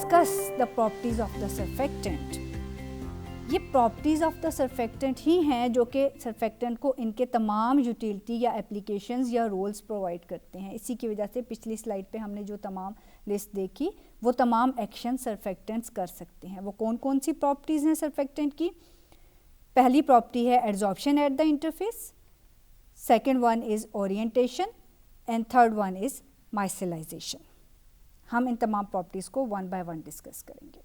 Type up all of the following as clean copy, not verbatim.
Discuss the properties of the surfactant. ये properties of the surfactant ही हैं जो कि सर्फेक्टेंट को इनके तमाम यूटिलिटी या एप्लीकेशंस या रोल्स प्रोवाइड करते हैं। इसी की वजह से पिछली स्लाइड पे हमने जो तमाम लिस्ट देखी वो तमाम एक्शन सर्फेक्टेंट्स कर सकते हैं। वो कौन कौन सी प्रॉपर्टीज़ हैं सर्फेक्टेंट की? पहली प्रॉपर्टी है adsorption at the interface, second one is orientation and third one is micellization. हम इन तमाम प्रॉपर्टीज़ को वन बाय वन डिस्कस करेंगे।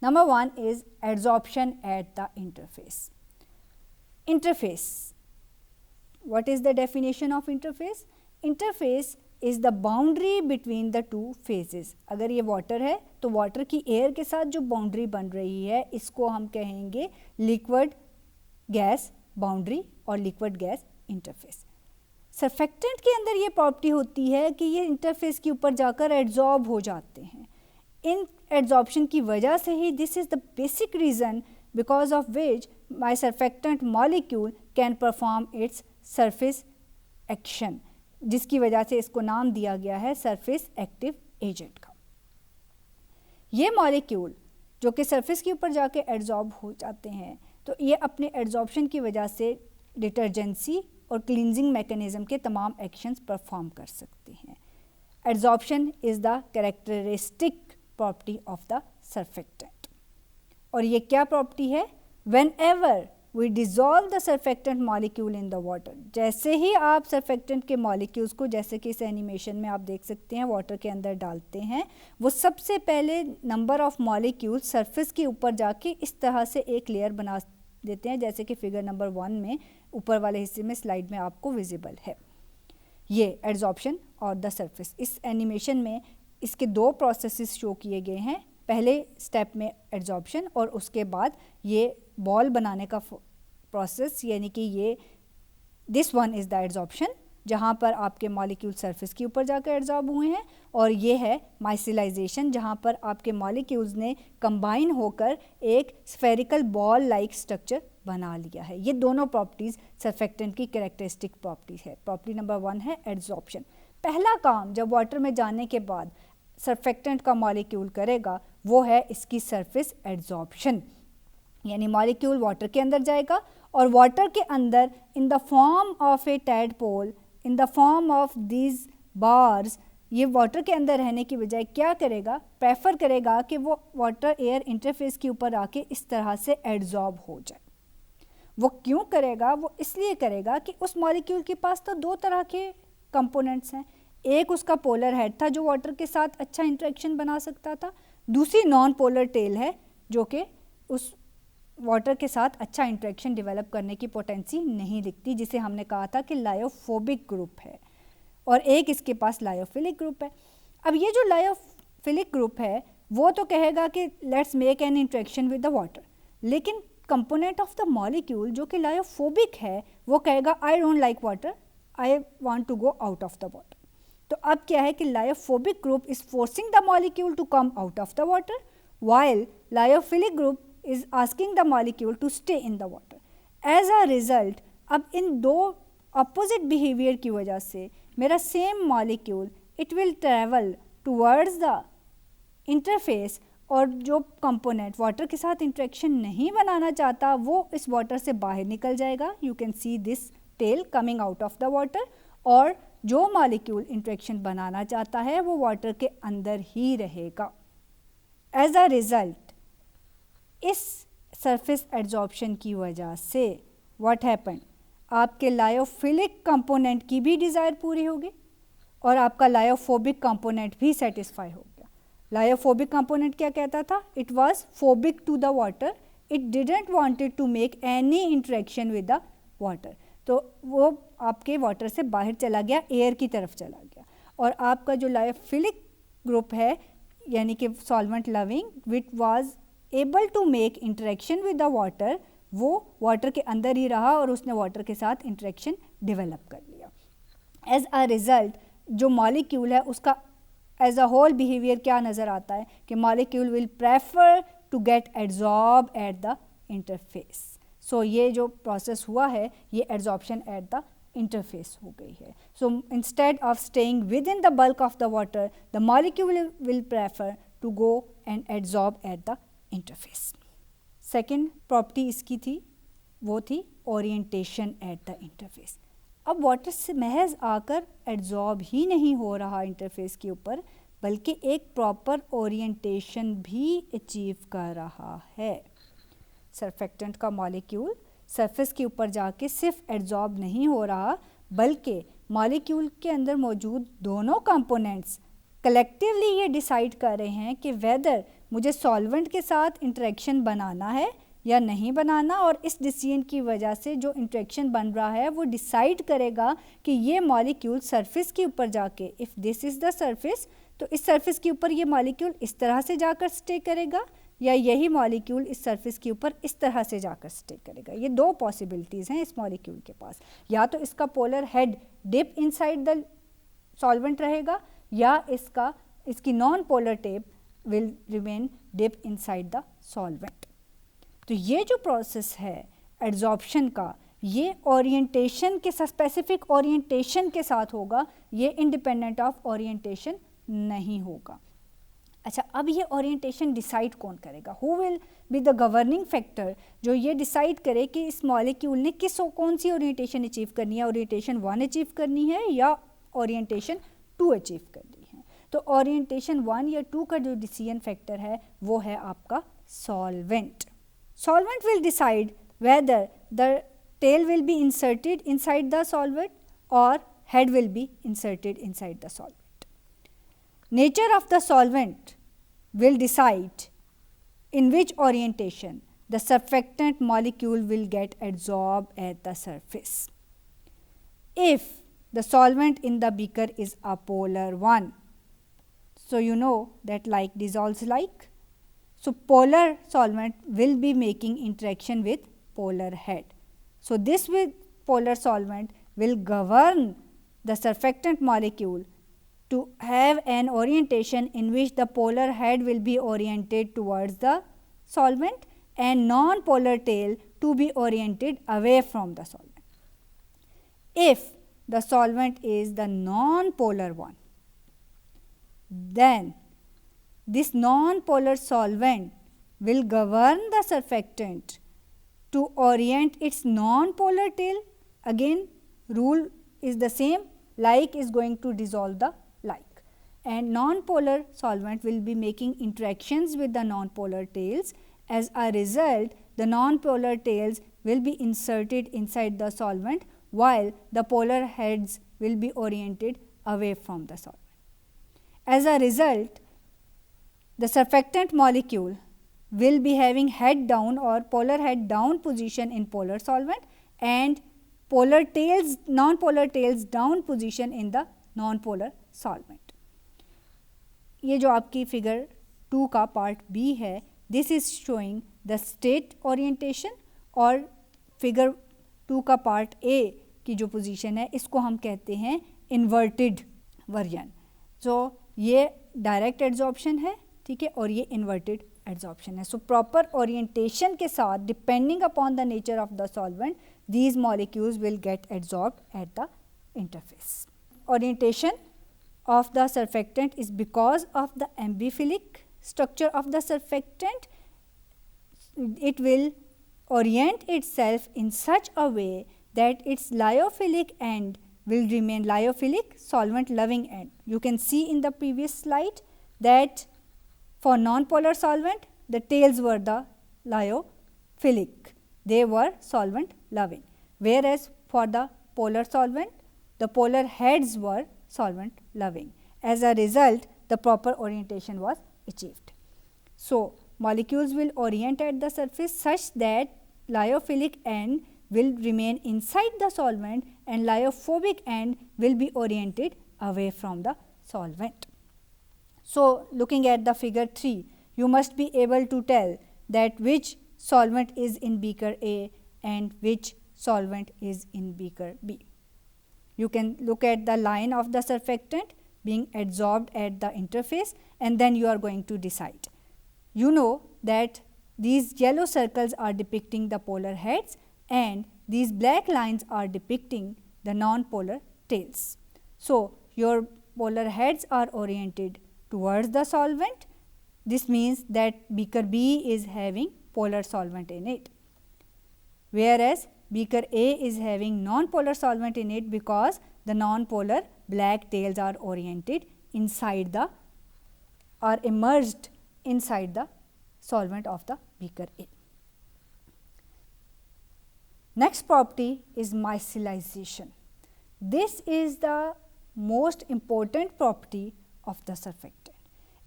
Number one is adsorption at the interface. Interface. What is the definition of interface? Interface is the boundary between the two phases. अगर ये water है तो water की air के साथ जो boundary बन रही है इसको हम कहेंगे liquid gas boundary और liquid gas interface. Surfactant के अंदर ये property होती है कि ये interface के ऊपर जाकर adsorb हो जाते हैं। इन एड्जॉर्प्शन की वजह से ही this is the basic reason because of which my surfactant molecule can perform its surface action, जिसकी वजह से इसको नाम दिया गया है सरफेस एक्टिव एजेंट का। ये मॉलिक्यूल जो कि सरफेस के ऊपर जाके एड्जॉर्ब हो जाते हैं तो ये अपने एड्जॉर्प्शन की वजह से डिटर्जेंसी और क्लींजिंग मैकेनिज़्म के तमाम एक्शंस परफॉर्म कर सकते हैं। Adsorption is the characteristic property of the surfactant. और ये क्या प्रॉपर्टी है? Whenever we dissolve the surfactant molecule in the water, जैसे ही आप सर्फेक्टेंट के मॉलिक्यूल्स को, जैसे कि इस एनिमेशन में आप देख सकते हैं, वाटर के अंदर डालते हैं, वो सबसे पहले नंबर ऑफ मॉलिक्यूल सरफेस के ऊपर जाके इस तरह से एक लेयर बना देते हैं, जैसे कि फिगर नंबर 1 में ऊपर वाले हिस्से में स्लाइड में आपको विजिबल है। ये एड्जॉर्प्शन और द सरफेस, इस एनिमेशन में इसके दो प्रोसेसेस शो किए गए हैं। पहले स्टेप में एड्जॉर्प्शन और उसके बाद ये बॉल बनाने का प्रोसेस, यानी कि ये this one is the adsorption जहाँ पर आपके मॉलिक्यूल सरफेस के ऊपर जाकर एड्जॉर्ब हुए हैं, और ये है माइसिलाइजेशन जहाँ पर आपके मॉलिक्यूल्स ने कंबाइन होकर एक स्फेरिकल बॉल लाइक स्ट्रक्चर बना लिया है। ये दोनों प्रॉपर्टीज़ सर्फेक्टेंट की कैरेक्टरिस्टिक प्रॉपर्टीज है। प्रॉपर्टी नंबर 1 है एड्जॉर्प्शन। पहला काम जब वाटर में जाने के बाद सर्फेक्टेंट का मॉलिक्यूल करेगा वो है इसकी सरफेस एड्जॉर्प्शन, यानी मॉलिक्यूल वाटर के अंदर जाएगा और वाटर के अंदर इन the form of A tadpole, in the form of these bars, ये वाटर के अंदर रहने की बजाय क्या करेगा? प्रेफर करेगा कि वो वाटर एयर इंटरफेस के ऊपर आके इस तरह से एड्जॉर्ब हो जाए। वो क्यों करेगा? वो इसलिए करेगा कि उस मॉलिक्यूल के पास तो दो तरह के कंपोनेंट्स हैं। एक उसका पोलर हेड था जो वाटर के साथ अच्छा इंटरेक्शन बना सकता था, दूसरी नॉन पोलर टेल है जो कि उस वाटर के साथ अच्छा इंटरेक्शन डेवलप करने की पोटेंसी नहीं दिखती, जिसे हमने कहा था कि लायोफोबिक ग्रुप है, और एक इसके पास लायोफिलिक ग्रुप है। अब ये जो लायोफिलिक ग्रुप है वो तो कहेगा कि let's make an interaction with the water, लेकिन कंपोनेंट ऑफ द मॉलिक्यूल जो कि लायोफोबिक है वो कहेगा I don't like water, I want to go out of the water. तो अब क्या है कि lyophobic group is forcing the molecule to come out of the water, while lyophilic group is asking the molecule to stay in the water. As a result, अब इन दो opposite behavior की वजह से मेरा same molecule it will travel towards the interface, और जो component water के साथ interaction नहीं बनाना चाहता वो इस water से बाहर निकल जाएगा। You can see this tail coming out of the water, और जो molecule interaction बनाना चाहता है वो water के अंदर ही रहेगा। As a result, इस सरफेस एड्जॉर्प्शन की वजह से व्हाट हैपन, आपके लायोफिलिक कंपोनेंट की भी डिज़ायर पूरी होगी और आपका लायोफोबिक कंपोनेंट भी सेटिस्फाई हो गया। लायोफोबिक कंपोनेंट क्या कहता था? It was phobic to the water, it didn't wanted to make any interaction with the water, तो वो आपके वाटर से बाहर चला गया, एयर की तरफ चला गया। और आपका जो लायोफिलिक ग्रुप है यानी कि solvent loving, which was able to make interaction with the water, वो वाटर के अंदर ही रहा और उसने वाटर के साथ इंटरेक्शन डेवलप कर लिया। एज अ रिज़ल्ट जो मॉलिक्यूल है उसका एज अ होल बिहेवियर क्या नज़र आता है कि molecule will prefer to get adsorb at the interface. So ये जो प्रोसेस हुआ है ये एड्जॉर्प्शन एट द इंटरफेस हो गई है. So instead of staying within the bulk of the water, the molecule will prefer to go and absorb at the interface. Second property इसकी थी, वो थी ओरिएंटेशन एट द इंटरफेस. अब water से महज आकर एब्जॉर्ब ही नहीं हो रहा इंटरफेस के ऊपर, बल्कि एक प्रॉपर ओरिएंटेशन भी अचीव कर रहा है. सरफेक्टेंट का मॉलिक्यूल सरफेस के ऊपर जाके सिर्फ एब्जॉर्ब नहीं हो रहा, बल्कि मॉलिक्यूल के अंदर मौजूद दोनों कंपोनेंट्स कलेक्टिवली ये डिसाइड कर रहे हैं कि वेदर मुझे सॉल्वेंट के साथ इंटरेक्शन बनाना है या नहीं बनाना, और इस डिसीजन की वजह से जो इंटरेक्शन बन रहा है वो डिसाइड करेगा कि ये मॉलिक्यूल सरफेस के ऊपर जाके, if this is the surface, तो इस सरफेस के ऊपर ये मॉलिक्यूल इस तरह से जाकर स्टे करेगा, या यही मॉलिक्यूल इस सरफेस के ऊपर इस तरह से जाकर स्टे करेगा. ये दो पॉसिबिलिटीज़ हैं इस मॉलिक्यूल के पास. या तो इसका polar head dip inside the solvent रहेगा, या इसकी non polar tape will remain dip inside the solvent. तो ये जो प्रोसेस है एड्जॉर्प्शन का, ये ओरिएंटेशन के साथ, स्पेसिफिक ओरिएंटेशन के साथ होगा, ये इंडिपेंडेंट ऑफ ओरिएंटेशन नहीं होगा. अच्छा, अब ये ओरिएंटेशन डिसाइड कौन करेगा? Who will be the governing factor जो ये डिसाइड करे कि इस मॉलिक्यूल ने कौन सी ओरिएंटेशन अचीव करनी है, ओरिएंटेशन 1 अचीव करनी है या ओरिएंटेशन 2 अचीव करनी है. तो ओरिएंटेशन 1 या 2 का जो डिसीजन फैक्टर है वो है आपका solvent. Solvent will decide whether the tail will be inserted inside the solvent or head will be inserted inside the solvent. Nature of the solvent will decide in which orientation the surfactant molecule will get adsorbed at the surface. If the solvent in the beaker is a polar one, so you know that like dissolves like. So polar solvent will be making interaction with polar head. So this with polar solvent will govern the surfactant molecule to have an orientation in which the polar head will be oriented towards the solvent and non-polar tail to be oriented away from the solvent. If the solvent is the non-polar one, then this non-polar solvent will govern the surfactant to orient its non-polar tail. Again, rule is the same, like is going to dissolve the like, and non-polar solvent will be making interactions with the non-polar tails. As a result, the non-polar tails will be inserted inside the solvent while the polar heads will be oriented away from the solvent. As a result, the surfactant molecule will be having head down or polar head down position in polar solvent and polar tails, non-polar tails down position in the non-polar solvent. ये जो आपकी figure 2 का part B है, this is showing the state orientation, और figure 2 का part A की जो position है इसको हम कहते हैं इन्वर्टेड वर्जन. सो ये डायरेक्ट एड्जॉर्प्शन है, ठीक है, और ये इन्वर्टेड एड्जॉर्प्शन है. सो प्रॉपर ओरिएंटेशन के साथ, depending upon the nature of the solvent, these molecules will get adsorbed at the interface. Orientation of the surfactant is because of the amphiphilic structure of the surfactant. It will orient itself in such a way that its lyophilic end will remain lyophilic, solvent loving end. You can see in the previous slide that for non-polar solvent the tails were the lyophilic, they were solvent loving, whereas for the polar solvent the polar heads were solvent loving. As a result, the proper orientation was achieved. So molecules will orient at the surface such that lyophilic end will remain inside the solvent and lyophobic end will be oriented away from the solvent. So looking at the figure 3, you must be able to tell that which solvent is in beaker A and which solvent is in beaker B. You can look at the line of the surfactant being adsorbed at the interface and then you are going to decide. You know that these yellow circles are depicting the polar heads and these black lines are depicting the non-polar tails. So your polar heads are oriented towards the solvent. This means that beaker B is having polar solvent in it, whereas beaker A is having non-polar solvent in it because the non-polar black tails are oriented inside the or immersed inside the solvent of the beaker A. Next property is micellization. This is the most important property of the surfactant.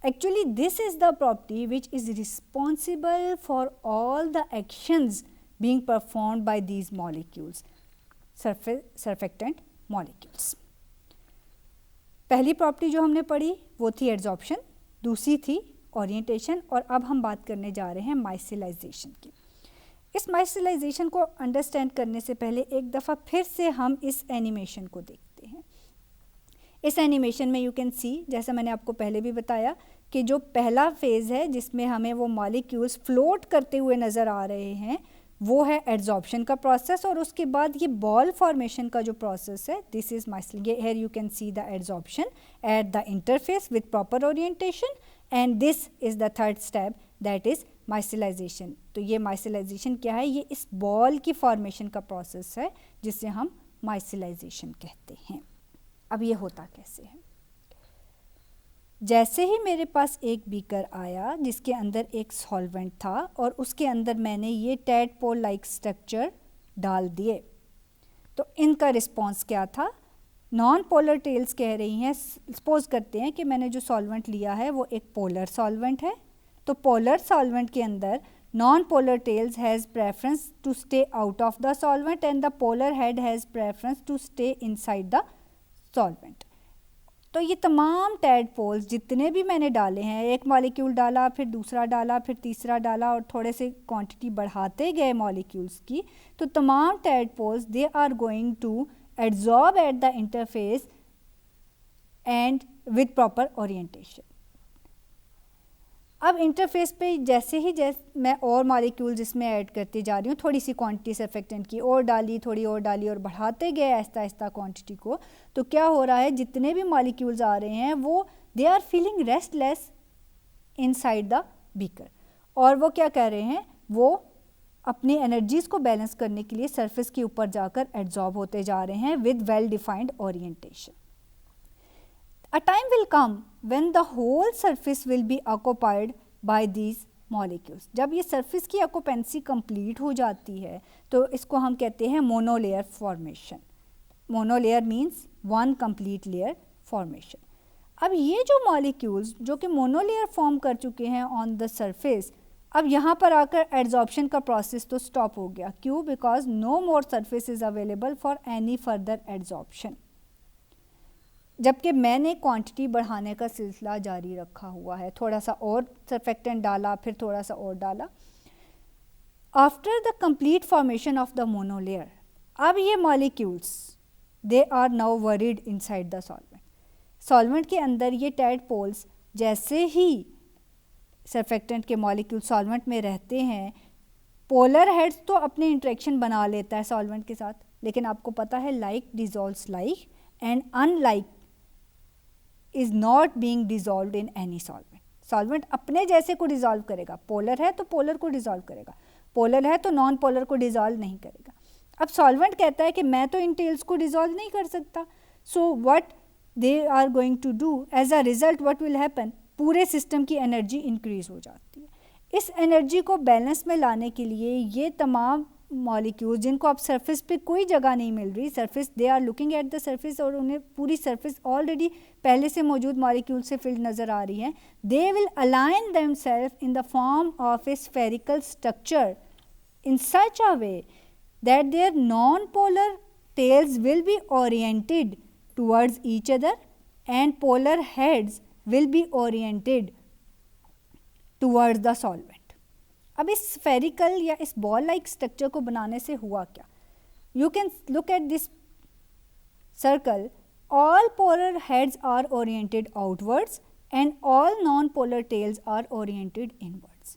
Actually, this is the property which is responsible for all the actions being performed by these molecules, surfactant molecules. पहली property जो हमने पढ़ी वो थी adsorption, दूसरी थी orientation, और अब हम बात करने जा रहे हैं माइसिलाइजेशन की। इस माइसिलाइजेशन को अंडरस्टैंड करने से पहले एक दफ़ा फिर से हम इस एनिमेशन को देखते हैं। इस एनिमेशन में यू कैन सी, जैसा मैंने आपको पहले भी बताया कि जो पहला फेज़ है जिसमें हमें वो मॉलिक्यूल्स फ्लोट करते हुए नज़र आ रहे हैं वो है एड्जॉर्प्शन का प्रोसेस, और उसके बाद ये बॉल फॉर्मेशन का जो प्रोसेस है this is micellation. Here you can see the adsorption at the interface with proper orientation, and this is the third step that is micellization. तो ये माइसिलाइजेशन क्या है? ये इस बॉल की फॉर्मेशन का प्रोसेस है जिसे हम माइसिलाइजेशन कहते हैं। अब ये होता कैसे है? जैसे ही मेरे पास एक बीकर आया जिसके अंदर एक सॉल्वेंट था और उसके अंदर मैंने ये टैडपोल लाइक स्ट्रक्चर डाल दिए, तो इनका रिस्पॉन्स क्या था? नॉन पोलर टेल्स कह रही हैं, सपोज करते हैं कि मैंने जो सॉल्वेंट लिया है वो एक पोलर सॉल्वेंट है, तो पोलर सॉल्वेंट के अंदर non polar tails has preference to stay out of the solvent and the polar head has preference to stay inside the solvent. तो ये तमाम टैडपोल्स जितने भी मैंने डाले हैं, एक मॉलिक्यूल डाला, फिर दूसरा डाला, फिर तीसरा डाला, और थोड़े से क्वांटिटी बढ़ाते गए मॉलिक्यूल्स की, तो तमाम tadpoles they are going to adsorb at the interface and with proper orientation. अब इंटरफेस पे जैसे मैं और मॉलिक्यूल्स इसमें ऐड करती जा रही हूँ, थोड़ी सी क्वांटिटी सर्फेक्टेंट की और डाली, थोड़ी और डाली, और बढ़ाते गए आहिस्ता आहिस्ता क्वांटिटी को, तो क्या हो रहा है? जितने भी मॉलिक्यूल्स आ रहे हैं वो they are feeling restless inside the beaker, और वो क्या कह रहे हैं? वो अपनी एनर्जीज़ को बैलेंस करने के लिए सरफेस के ऊपर जाकर एड्जॉर्ब होते जा रहे हैं with well defined orientation. A time will come when the whole surface will be occupied by these molecules. जब ये surface की occupancy complete हो जाती है तो इसको हम कहते हैं monolayer formation. Monolayer means one complete layer formation. अब ये जो molecules जो कि monolayer form कर चुके हैं on the surface, अब यहाँ पर आकर adsorption का process तो stop हो गया। क्यों? Because no more surface is available for any further adsorption. जबकि मैंने क्वांटिटी बढ़ाने का सिलसिला जारी रखा हुआ है, थोड़ा सा और सर्फेक्टेंट डाला, फिर थोड़ा सा और डाला। After the complete formation of the monolayer, अब ये molecules they are now worried inside the solvent. Solvent के अंदर ये टैडपोल्स जैसे ही सर्फेक्टेंट के मॉलिक्यूल सॉल्वेंट में रहते हैं, पोलर हेड्स तो अपने इंटरेक्शन बना लेता है सॉल्वेंट के साथ, लेकिन आपको पता है like dissolves like and unlike is not being dissolved in any solvent. Solvent अपने जैसे को डिजॉल्व करेगा, पोलर है तो पोलर को डिजॉल्व करेगा, पोलर है तो नॉन पोलर को डिजॉल्व नहीं करेगा। अब सॉल्वेंट कहता है कि मैं तो इन टेल्स को डिजॉल्व नहीं कर सकता, so what they are going to do, as a result what will happen, पूरे सिस्टम की एनर्जी इंक्रीज हो जाती है। इस एनर्जी को बैलेंस में लाने के लिए ये तमाम मॉलिक्यूल जिनको अब सरफेस पे कोई जगह नहीं मिल रही, surface they are looking at the surface और उन्हें पूरी सरफेस ऑलरेडी पहले से मौजूद मॉलिक्यूल से फिल्ड नज़र आ रही हैं, they will align themselves in the form of a spherical structure in such a way that their non polar tails will be oriented towards each other and polar heads will be oriented towards the solvent. अब इस spherical या इस ball like structure को बनाने से हुआ क्या? You can look at this circle, all polar heads are oriented outwards and all non polar tails are oriented inwards.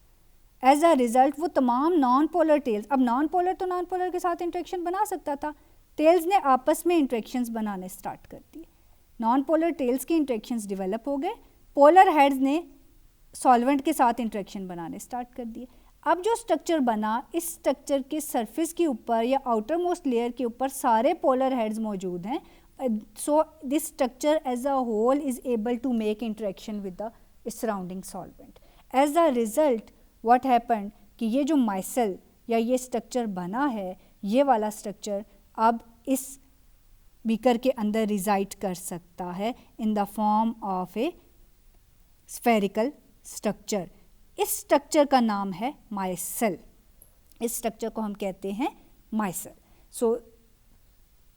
As a result वो तमाम नॉन पोलर टेल्स, अब नॉन पोलर तो non polar के साथ इंटरेक्शन बना सकता था, tales ने आपस में इंट्रैक्शंस बनाने स्टार्ट कर दिए, नॉन पोलर टेल्स के इंट्रैक्शंस डेवलप हो गए, पोलर हेड्स ने सॉल्वेंट के साथ इंट्रैक्शन बनाने स्टार्ट कर दिए। अब जो स्ट्रक्चर बना, इस स्ट्रक्चर के सरफेस के ऊपर या आउटर मोस्ट लेयर के ऊपर सारे पोलर हेड्स मौजूद हैं, so this structure as a whole is able to make interaction with the surrounding solvent. As a result what happened कि ये जो माइसेल या ये स्ट्रक्चर बना है, ये वाला स्ट्रक्चर अब इस बीकर के अंदर रिजाइड कर सकता है इन the form of a spherical structure. इस स्ट्रक्चर का नाम है माइसेल, इस स्ट्रक्चर को हम कहते हैं micelle. So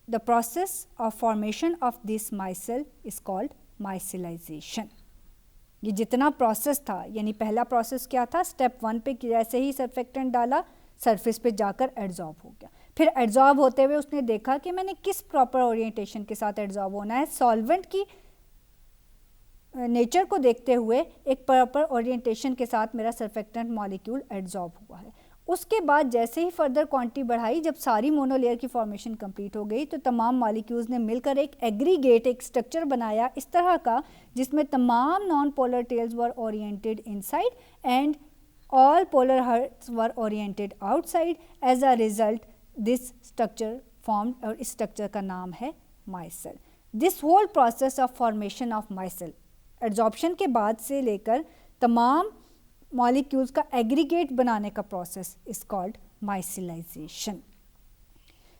the process of formation of this micelle is called micellization. ये जितना प्रोसेस था, यानी पहला प्रोसेस क्या था, स्टेप 1 पे जैसे ही सर्फेक्टेंट डाला सरफेस पे जाकर एड्जॉर्ब हो गया, फिर एड्जॉर्ब होते हुए उसने देखा कि मैंने किस प्रॉपर ओरिएंटेशन के साथ एड्जॉर्ब होना है, सॉल्वेंट की नेचर को देखते हुए एक प्रॉपर ओरिएंटेशन के साथ मेरा सर्फेक्टेंट मॉलिक्यूल एड्जॉर्ब हुआ है। उसके बाद जैसे ही फर्दर क्वांटिटी बढ़ाई, जब सारी मोनोलेयर की फॉर्मेशन कंप्लीट हो गई, तो तमाम मॉलिक्यूल्स ने मिलकर एक एग्रीगेट, एक स्ट्रक्चर बनाया इस तरह का जिसमें तमाम non polar tails were oriented inside and all polar heads were oriented outside. As a result this structure formed, और इस स्ट्रक्चर का नाम है micelle. This whole process of formation of micelle, adsorption के बाद से लेकर तमाम मॉलिक्यूल्स का एग्रीगेट बनाने का process is called micellization.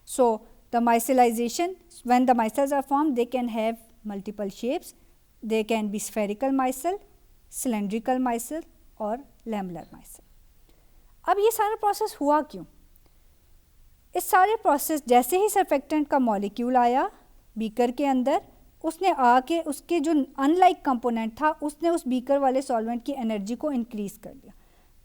So the micellization, when the micelles are formed, they can have multiple shapes, they can be spherical micelle, cylindrical micelle और lamellar micelle. अब ये सारा प्रोसेस हुआ क्यों? इस सारे प्रोसेस, जैसे ही सर्फेक्टेंट का मॉलिक्यूल आया बीकर के अंदर, उसने आके उसके जो अनलाइक कंपोनेंट था, उसने उस बीकर वाले सॉल्वेंट की एनर्जी को इंक्रीज़ कर दिया।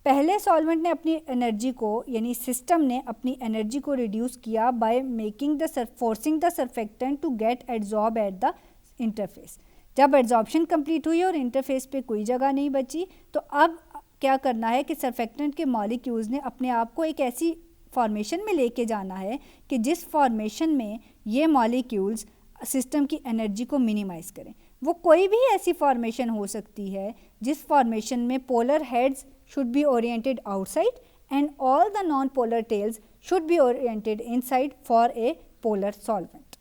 पहले सॉल्वेंट ने अपनी एनर्जी को, यानी सिस्टम ने अपनी एनर्जी को रिड्यूस किया by making the forcing the surfactant to get adsorb at the interface. जब एड्जॉर्प्शन कंप्लीट हुई और इंटरफेस पे कोई जगह नहीं बची, तो अब क्या करना है कि सर्फेक्टेंट के मॉलिक्यूल्स ने अपने आप को एक ऐसी फॉर्मेशन में लेके जाना है कि जिस फॉर्मेशन में ये मॉलिक्यूल्स सिस्टम की एनर्जी को मिनिमाइज करें। वो कोई भी ऐसी फॉर्मेशन हो सकती है जिस फॉर्मेशन में polar heads should be oriented outside and all the non polar tails should be oriented inside for a polar solvent.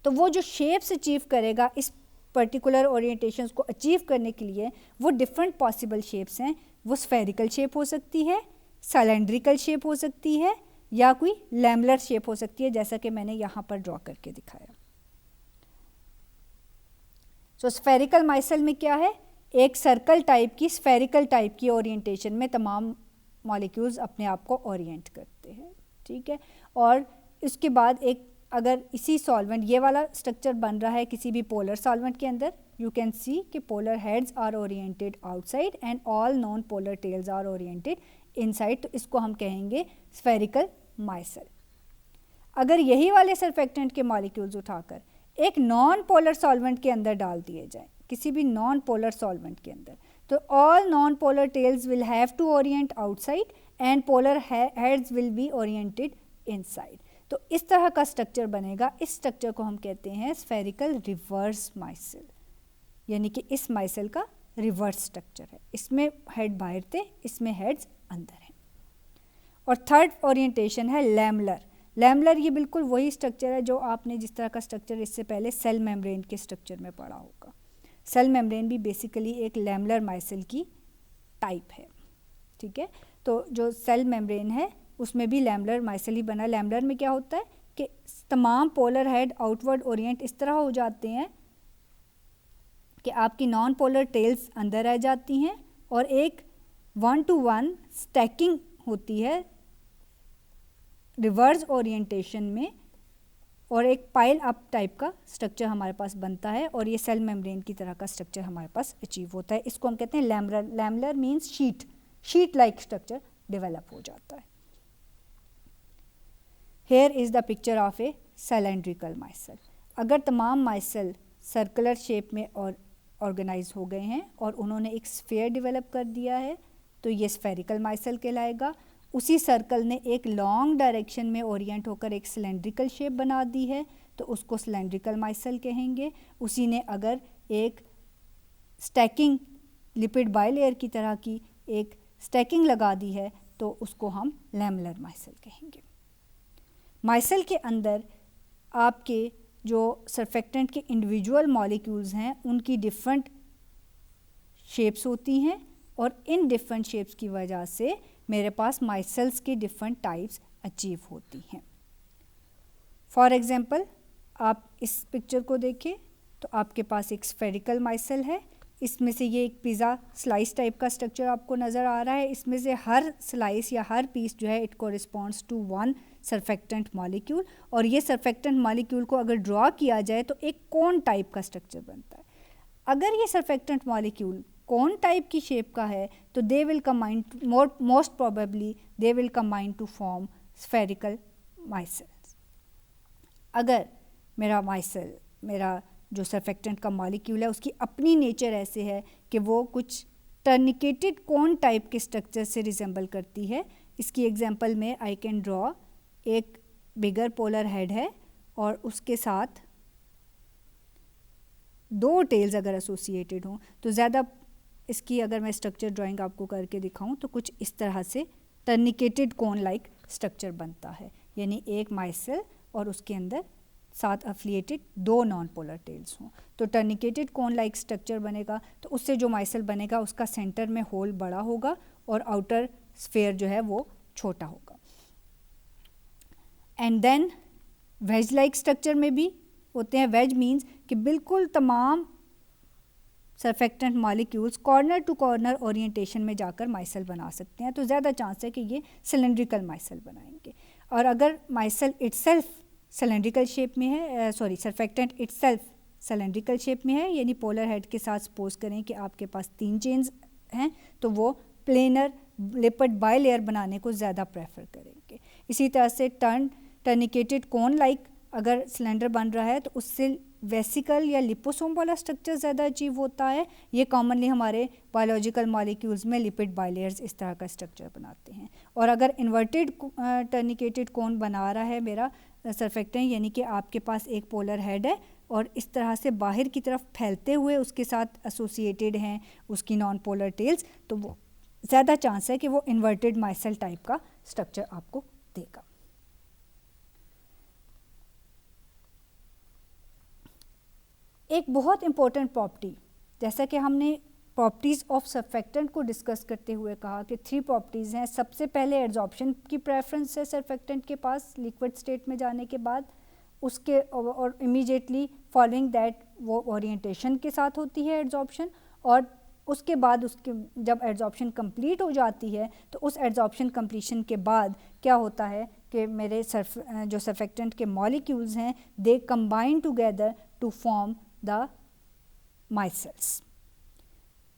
तो वो जो शेप्स अचीव करेगा इस पर्टिकुलर ओरिएंटेशंस को अचीव करने के लिए, वो डिफरेंट पॉसिबल शेप्स हैं। वो स्फेरिकल शेप हो सकती है, सिलेंड्रिकल शेप हो सकती है, या कोई लैमेलर शेप हो सकती है, जैसा कि मैंने यहाँ पर ड्रॉ करके दिखाया। सो स्फेरिकल माइसेल में क्या है, एक सर्कल टाइप की, स्फेरिकल टाइप की ओरिएंटेशन में तमाम मॉलिक्यूल्स अपने आप को ओरिएंट करते हैं, ठीक है। और इसके बाद एक, अगर इसी सॉल्वेंट, ये वाला स्ट्रक्चर बन रहा है किसी भी पोलर सॉल्वेंट के अंदर, यू कैन सी कि polar heads are oriented outside and all non polar tails are oriented inside, तो इसको हम कहेंगे स्फेरिकल माइसेल। अगर यही वाले सर्फेक्टेंट के मॉलिक्यूल्स उठाकर एक नॉन पोलर सॉल्वेंट के अंदर डाल दिए जाएं, किसी भी नॉन पोलर सॉल्वेंट के अंदर, तो all non polar tails will have to orient outside and polar heads will be oriented inside. तो इस तरह का स्ट्रक्चर बनेगा। इस स्ट्रक्चर को हम कहते हैं स्फेरिकल रिवर्स माइसेल, यानी कि इस माइसेल का रिवर्स स्ट्रक्चर है। इसमें हेड बाहर थे, इसमें हेड्स अंदर हैं। और थर्ड ओरिएंटेशन है लैमेलर। लैमेलर ये बिल्कुल वही स्ट्रक्चर है जो आपने जिस तरह का स्ट्रक्चर इससे पहले सेल मेम्ब्रेन के स्ट्रक्चर में पढ़ा होगा। सेल मेम्ब्रेन भी बेसिकली एक लैमेलर माइसेल की टाइप है, ठीक है। तो जो सेल मेम्ब्रेन है उसमें भी लैमेलर माइसेल ही बना। लैमेलर में क्या होता है कि तमाम पोलर हेड आउटवर्ड ओरिएंट इस तरह हो जाते हैं कि आपकी नॉन पोलर टेल्स अंदर रह जाती हैं और एक 1-to-1 स्टैकिंग होती है रिवर्स ओरिएंटेशन में, और एक पाइल अप टाइप का स्ट्रक्चर हमारे पास बनता है, और ये सेल मेम्ब्रेन की तरह का स्ट्रक्चर हमारे पास अचीव होता है। इसको हम कहते हैं lamellar. Lamellar means sheet like structure develop हो जाता है। Here is the picture of A cylindrical myself. अगर तमाम माइसेल सर्कुलर शेप में और ऑर्गेनाइज हो गए हैं और उन्होंने एक स्फीयर डेवलप कर दिया है, तो ये स्फेरिकल माइसेल कहलाएगा। उसी सर्कल ने एक लॉन्ग डायरेक्शन में ओरिएंट होकर एक सिलेंड्रिकल शेप बना दी है तो उसको सिलेंड्रिकल माइसेल कहेंगे। उसी ने अगर एक स्टैकिंग लिपिड बाइलेयर की तरह की एक स्टैकिंग लगा दी है तो उसको हम लैमेलर माइसेल कहेंगे। माइसेल के अंदर आपके जो सरफेक्टेंट के इंडिविजुअल मॉलिक्यूल्स हैं उनकी डिफरेंट शेप्स होती हैं और इन डिफरेंट शेप्स की वजह से मेरे पास माइसेल्स की डिफरेंट टाइप्स अचीव होती हैं। फॉर एग्जांपल आप इस पिक्चर को देखें तो आपके पास एक स्फेरिकल माइसेल है। इसमें से ये एक पिज़्ज़ा स्लाइस टाइप का स्ट्रक्चर आपको नज़र आ रहा है। इसमें से हर स्लाइस या हर पीस जो है it corresponds to one surfactant molecule और ये सरफेक्टेंट मॉलिक्यूल को अगर ड्रॉ किया जाए तो एक कोन टाइप का स्ट्रक्चर बनता है। अगर ये सरफेक्टेंट मॉलिक्यूल कोन टाइप की शेप का है तो they will combine most probably they will combine to form spherical micelles. अगर मेरा जो सरफेक्टेंट का मॉलिक्यूल है उसकी अपनी नेचर ऐसे है कि वो कुछ टर्निकेटेड कोन टाइप के स्ट्रक्चर से रिजेंबल करती है। इसकी एग्जांपल में आई कैन ड्रॉ एक बिगर पोलर हेड है और उसके साथ दो टेल्स अगर एसोसिएटेड हों तो ज़्यादा इसकी अगर मैं स्ट्रक्चर ड्राइंग आपको करके दिखाऊं तो कुछ इस तरह से टर्निकेटेड कोन लाइक स्ट्रक्चर बनता है, यानी एक माइसेल और उसके अंदर साथ एफिलिएटेड दो नॉन पोलर टेल्स हों तो टर्निकेटेड कोन लाइक स्ट्रक्चर बनेगा। तो उससे जो माइसेल बनेगा उसका सेंटर में होल बड़ा होगा और आउटर स्फेयर जो है वो छोटा होगा। And then wedge like structure में भी होते हैं। वेज मीन्स कि बिल्कुल तमाम surfactant molecules corner to corner orientation में जाकर माइसेल बना सकते हैं तो ज़्यादा चांस है कि ये सिलेंड्रिकल माइसेल बनाएंगे। और अगर माइसेल इटसेल्फ सिलेंड्रिकल शेप में है सरफेक्टेंट इटसेल्फ सिलेंड्रिकल शेप में है, यानी पोलर हेड के साथ सपोज करें कि आपके पास 3 चेन्स हैं तो वो प्लेनर लिपिड बाइलेयर बनाने को ज़्यादा प्रेफर करेंगे। इसी तरह से टर्निकेटेड कोन लाइक अगर सिलेंडर बन रहा है तो उससे वेसिकल या लिपोसोम वाला स्ट्रक्चर ज़्यादा अचीव होता है। ये कॉमनली हमारे बायोलॉजिकल मॉलिक्यूल्स में लिपिड बाइलेयर्स इस तरह का स्ट्रक्चर बनाते हैं। और अगर इन्वर्टेड टर्निकेटेड कोन बना रहा है मेरा सरफेक्टेंट, यानी कि आपके पास एक पोलर हेड है और इस तरह से बाहर की तरफ फैलते हुए उसके साथ एसोसिएटेड हैं उसकी नॉन पोलर टेल्स, तो वो ज़्यादा चांस है कि वो इन्वर्टेड माइसेल टाइप का स्ट्रक्चर आपको देगा। एक बहुत इम्पोर्टेंट प्रॉपर्टी, जैसा कि हमने प्रॉपर्टीज़ ऑफ सरफेक्टेंट को डिस्कस करते हुए कहा कि 3 प्रॉपर्टीज़ हैं। सबसे पहले एड्जॉर्प्शन की प्रेफरेंस है सरफेक्टेंट के पास लिक्विड स्टेट में जाने के बाद, उसके और इमीडिएटली फॉलोइंग दैट वो ओरिएंटेशन के साथ होती है एड्जॉर्प्शन, और उसके बाद उसके जब एड्जॉर्प्शन कंप्लीट हो जाती है तो उस एड्जॉर्प्शन कंप्लीशन के बाद क्या होता है कि मेरे जो सरफेक्टेंट के मॉलिक्यूल्स हैं they combine together to form the micelles.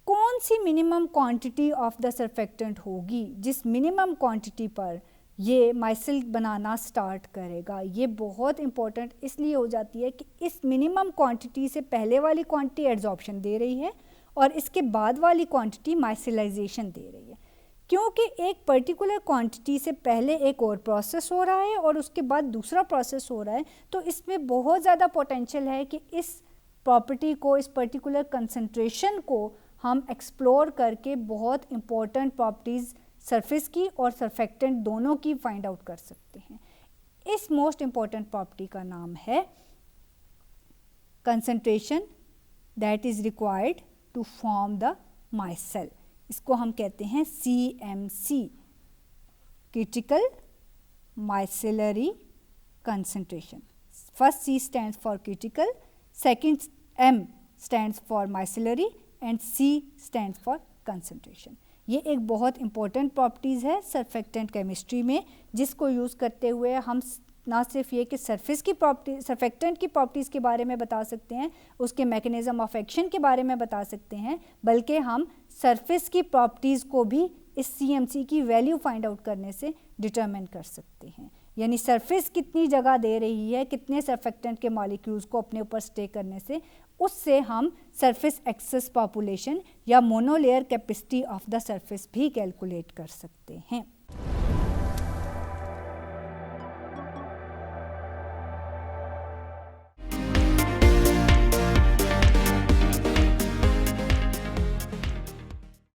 कौन सी minimum quantity of the surfactant होगी जिस मिनिमम क्वांटिटी पर ये माइसेल बनाना स्टार्ट करेगा? ये बहुत इंपॉर्टेंट इसलिए हो जाती है कि इस मिनिमम क्वांटिटी से पहले वाली क्वांटिटी एड्जॉर्प्शन दे रही है और इसके बाद वाली क्वांटिटी माइसेलाइजेशन दे रही है, क्योंकि एक पर्टिकुलर क्वांटिटी से पहले एक और प्रोसेस हो रहा है और उसके बाद दूसरा प्रोसेस हो रहा है। तो इसमें बहुत ज़्यादा पोटेंशियल है कि इस प्रॉपर्टी को, इस पर्टिकुलर कंसंट्रेशन को हम एक्सप्लोर करके बहुत इम्पोर्टेंट प्रॉपर्टीज़ सरफेस की और सरफेक्टेंट दोनों की फाइंड आउट कर सकते हैं। इस मोस्ट इम्पॉर्टेंट प्रॉपर्टी का नाम है concentration that is required to form the micelle. इसको हम कहते हैं CMC, critical micellary concentration. First C stands for critical, second M stands for micellar and C stands for concentration। ये एक बहुत इंपॉर्टेंट प्रॉपर्टीज़ है सरफेक्टेंट केमिस्ट्री में, जिसको यूज़ करते हुए हम ना सिर्फ ये कि सरफेस की प्रॉपर्टी, सरफेक्टेंट की प्रॉपर्टीज़ के बारे में बता सकते हैं, उसके मैकेनिज्म ऑफ एक्शन के बारे में बता सकते हैं, बल्कि हम सरफेस की प्रॉपर्टीज़ को भी इस CMC की वैल्यू फाइंड आउट करने से डिटरमिन कर सकते हैं। यानी सरफेस कितनी जगह दे रही है कितने सरफेक्टेंट के मॉलिक्यूल्स को अपने ऊपर स्टे करने से, उससे हम सरफेस एक्सेस पॉपुलेशन या monolayer capacity of the surface भी कैलकुलेट कर सकते हैं।